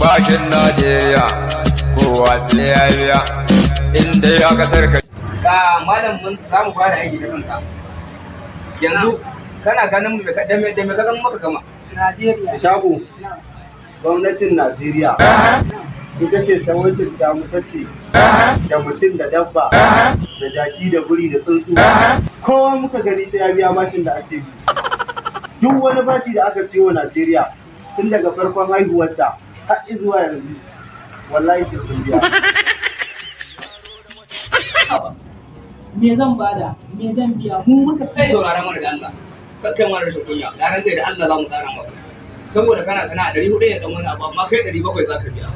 Bashin Najeriya kowa sai ya biya inda ya kasar ka. Malam mun za mu fara aiki da kanka. Yanzu kana ganin mu da me ka gan maka gama. Najeriya. Shago. Gwamnatin Najeriya. Ita ce ta wakilta mu tace da mutum da dabba da jaki da guri da tsuntsu. Kowa muka gani sai ya biya bashin da ake bi. Duk wani bashi da aka ciwo Najeriya tun daga farkon haihuwarta har zuwa yanzu wallahi sai sun biya. Me zan bada? Me zan biya? Mu muka Sai saurara mana da Allah. Kakkai mana rashin kunya. Na ran da Allah za mu tsara maka. Saboda kana sana'a 400 ne dan wani abu amma kai 700 za ka biya.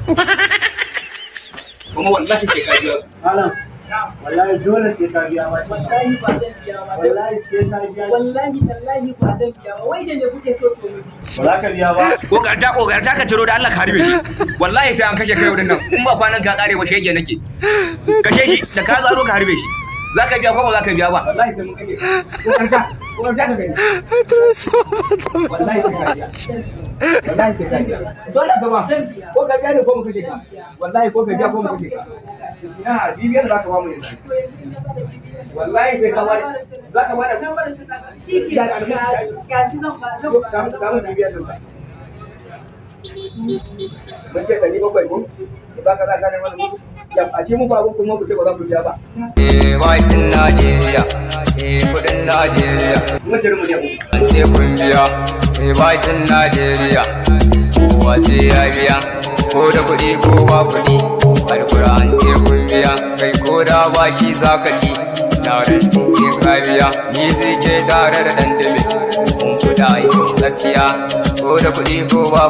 Kuma wallahi sai ka biya su. Malam, wallahi dole sai ka biya bashi. wallahi ba zan biya ba. Wallahi sai ka biya shi. Wallahi tallahi ba zan biya ba. Wai da me kuke so to muji? Ba za ka biya ba. Kokarta ka ciro da Allah ka harbe shi. Wallahi sai an kashe kai wurin nan. In ba kwanan ka kare ba shege nake. Kashe shi da ka zaro ka harbe shi. Za ka biya ko ba za ka biya ba? Wallahi sai mun kashe. Kokarta ka gani. Wallahi sai ka biya. Wallahi sai ka biya. Dole ka ba. Ko ka biya ne ko mu kashe ka. Wallahi ko ka biya ko mu kashe ka. Ina bibiyar za ka ba mu yanzu. Wallahi sai ka ba. Za ka ba da Shi da gashi zan ba. samun bibiyar ɗinka. Mun ce 700 ko? Ba ka za ka ne wani a ce mu babu kuma ku ce ba za ku biya ba. Bashin Najeriya kudin Najeriya Mun ce mu ne ku. an sai kun biya. Bashin Najeriya kowa sai ya biya ko da kuɗi ko ba kuɗi. Alƙur'an sai kun biya kai ko da bashi za ka ci. Na rantsi sai ka biya ni zai ke tare da ɗan dame. Kun kuɗa aikin gaskiya ko da kuɗi ko ba